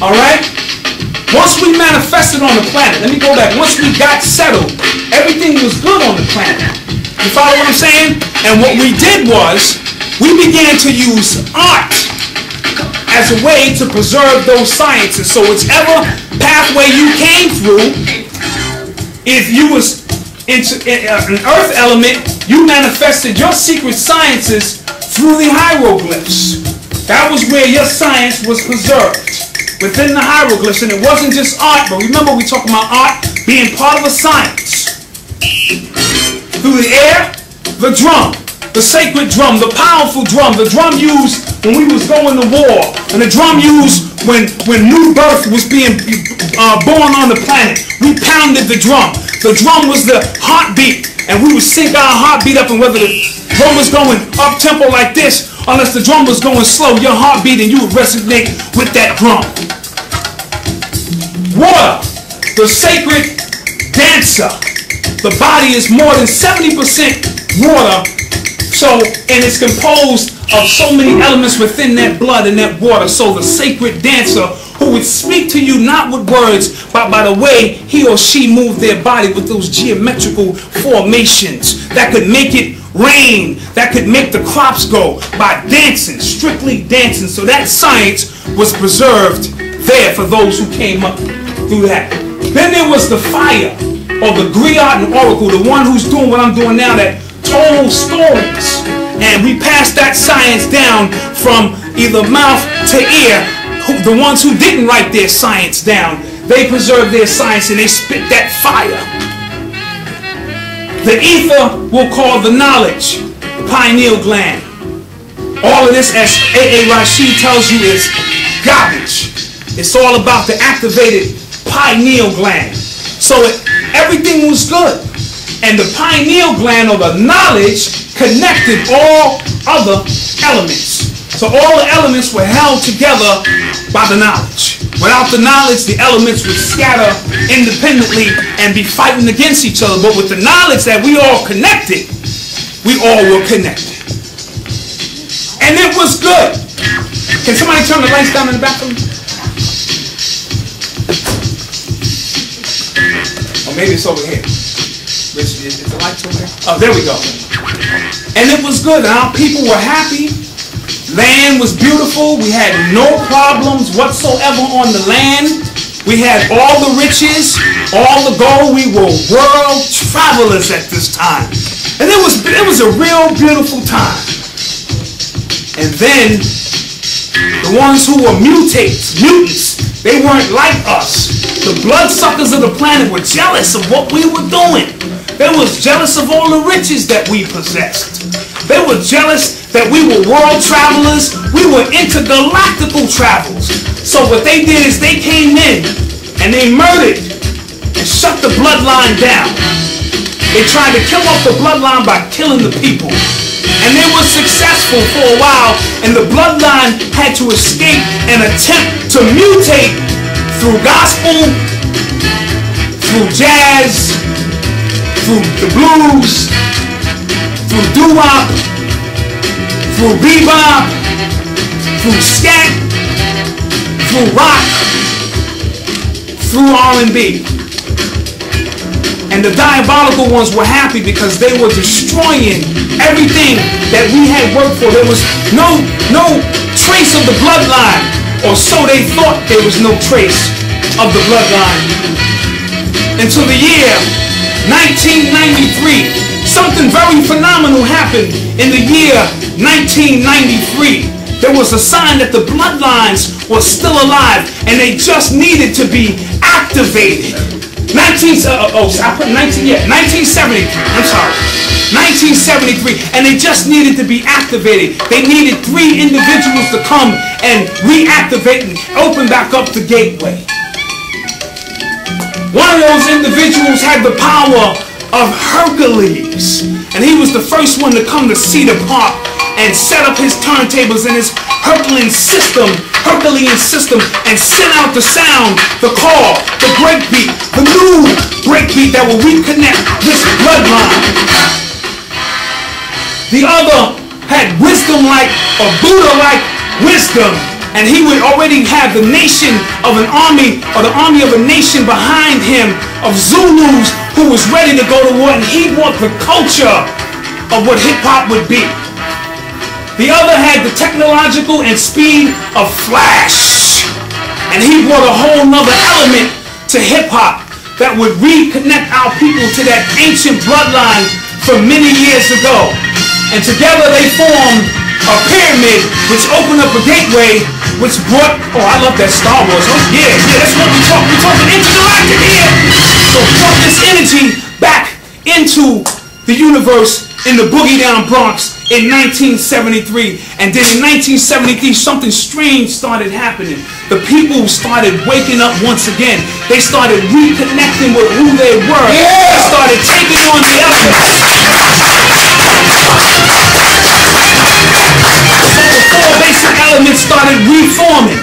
All right? Once we manifested on the planet, let me go back. Once we got settled, everything was good on the planet. You follow what I'm saying? And what we did was, we began to use art as a way to preserve those sciences. So whichever pathway you came through, if you was into an earth element, you manifested your secret sciences through the hieroglyphs. That was where your science was preserved, within the hieroglyphs. And it wasn't just art, but remember we talking about art being part of a science. Through the air, the drum, the sacred drum, the powerful drum, the drum used when we was going to war, and the drum used when new birth was being born on the planet. We pounded the drum. The drum was the heartbeat, and we would sync our heartbeat up, and whether the drum was going up tempo like this, unless the drum was going slow, your heartbeat and you would resonate with that drum. Water, the sacred dancer. The body is more than 70% water, and it's composed of so many elements within that blood and that water. So the sacred dancer who would speak to you not with words, but by the way he or she moved their body with those geometrical formations that could make it rain, that could make the crops go by dancing, strictly dancing. So that science was preserved there for those who came up through that. Then there was the fire, or the griot and oracle, the one who's doing what I'm doing now, that told stories. And we passed that science down from either mouth to ear. The ones who didn't write their science down, they preserved their science and they spit that fire. The ether we'll call the knowledge, the pineal gland. All of this, as A.A. Rashid tells you, is garbage. It's all about the activated pineal gland. So everything was good. And the pineal gland, or the knowledge, connected all other elements. So all the elements were held together by the knowledge. Without the knowledge, the elements would scatter independently and be fighting against each other. But with the knowledge that we all connected, we all were connected. And it was good. Can somebody turn the lights down in the bathroom? Or maybe it's over here. Rich, is the lights over there? Oh, there we go. And it was good. And our people were happy. Land was beautiful. We had no problems whatsoever on the land. We had all the riches, all the gold. We were world travelers at this time. And it was a real beautiful time. And then the ones who were mutants, they weren't like us. The bloodsuckers of the planet were jealous of what we were doing. They was jealous of all the riches that we possessed. They were jealous that we were world travelers. We were intergalactical travels. So what they did is they came in and they murdered and shut the bloodline down. They tried to kill off the bloodline by killing the people. And they were successful for a while, and the bloodline had to escape and attempt to mutate through gospel, through jazz, through the blues, through doo-wop, through bebop, through scat, through rock, through R&B. And the diabolical ones were happy because they were destroying everything that we had worked for. There was no trace of the bloodline, or so they thought. There was no trace of the bloodline. Until the year 1993, something very phenomenal happened in the year 1993. There was a sign that the bloodlines were still alive and they just needed to be activated. 1973, I'm sorry. 1973, and they just needed to be activated. They needed 3 individuals to come and reactivate and open back up the gateway. One of those individuals had the power of Hercules, and he was the first one to come to Cedar Park and set up his turntables and his Herculean system, and send out the sound, the call, the breakbeat, the new breakbeat that will reconnect this bloodline. The other had wisdom like, or Buddha-like wisdom, And he would already have the nation of an army, or the army of a nation behind him, of Zulus who was ready to go to war, and he brought the culture of what hip-hop would be. The other had the technological and speed of Flash, and he brought a whole nother element to hip-hop that would reconnect our people to that ancient bloodline from many years ago. And together they formed a pyramid which opened up a gateway which brought, oh, I love that Star Wars. Oh yeah, that's what we talk. We're talking intergalactic here. So brought this energy back into the universe in the Boogie Down Bronx in 1973. And then in 1973, something strange started happening. The people started waking up once again. They started reconnecting with who they were. Yeah. They started taking on the elements. Basic elements started reforming,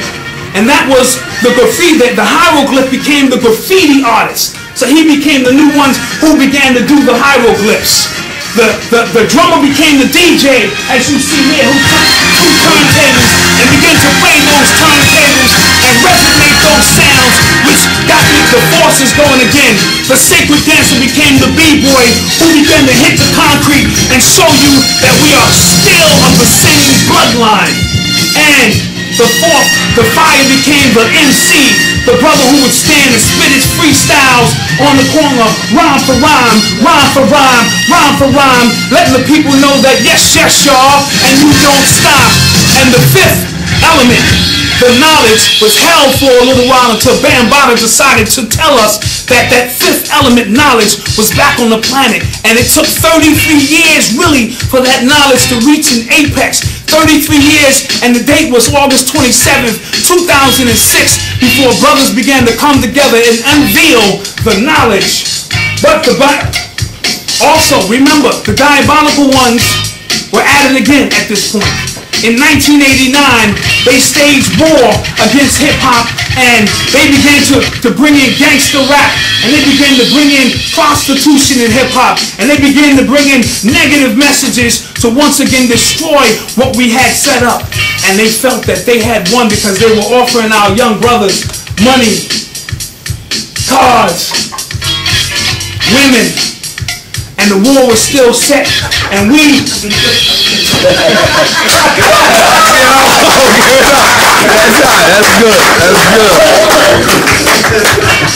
and that was the graffiti. The hieroglyph became the graffiti artist, so he became the new ones who began to do the hieroglyphs. The drummer became the DJ, as you see here, who took two turntables and began to play those turntables and resonate those sounds, which got the forces going again. The sacred dancer became the b-boy, who began to hit the concrete and show you that we are still of the same bloodline. And the fourth, the fire became the MC, the brother who would stand and spit his freestyles on the corner, rhyme for rhyme, rhyme for rhyme, rhyme for rhyme, letting the people know that yes, y'all, and you don't stop. And the fifth element, the knowledge, was held for a little while until Bambaataa decided to tell us that that fifth element, knowledge, was back on the planet. And it took 33 years really for that knowledge to reach an apex. 33 years, and the date was August 27th, 2006, before brothers began to come together and unveil the knowledge. But also, remember, the diabolical ones were added again at this point. In 1989, they staged war against hip-hop, and they began to bring in gangster rap, and they began to bring in prostitution in hip-hop, and they began to bring in negative messages to once again destroy what we had set up. And they felt that they had won because they were offering our young brothers money, cars, women, and the war was still set, and we... That's good.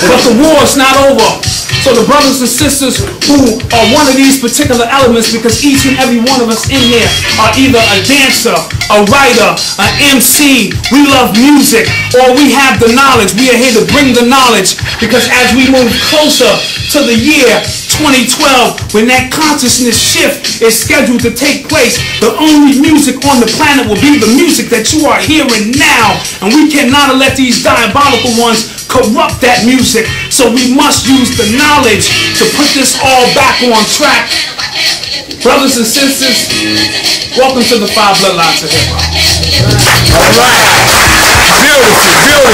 But the war is not over. So the brothers and sisters who are one of these particular elements, because each and every one of us in here are either a dancer, a writer, an MC, we love music, or we have the knowledge. We are here to bring the knowledge, because as we move closer to the year 2012, when that consciousness shift is scheduled to take place, the only music on the planet will be the music that you are hearing now. And we cannot let these diabolical ones corrupt that music. So we must use the knowledge to put this all back on track. Brothers and sisters, welcome to the 5 Bloodlines of Hip-Hop. All right. Beautiful, beautiful.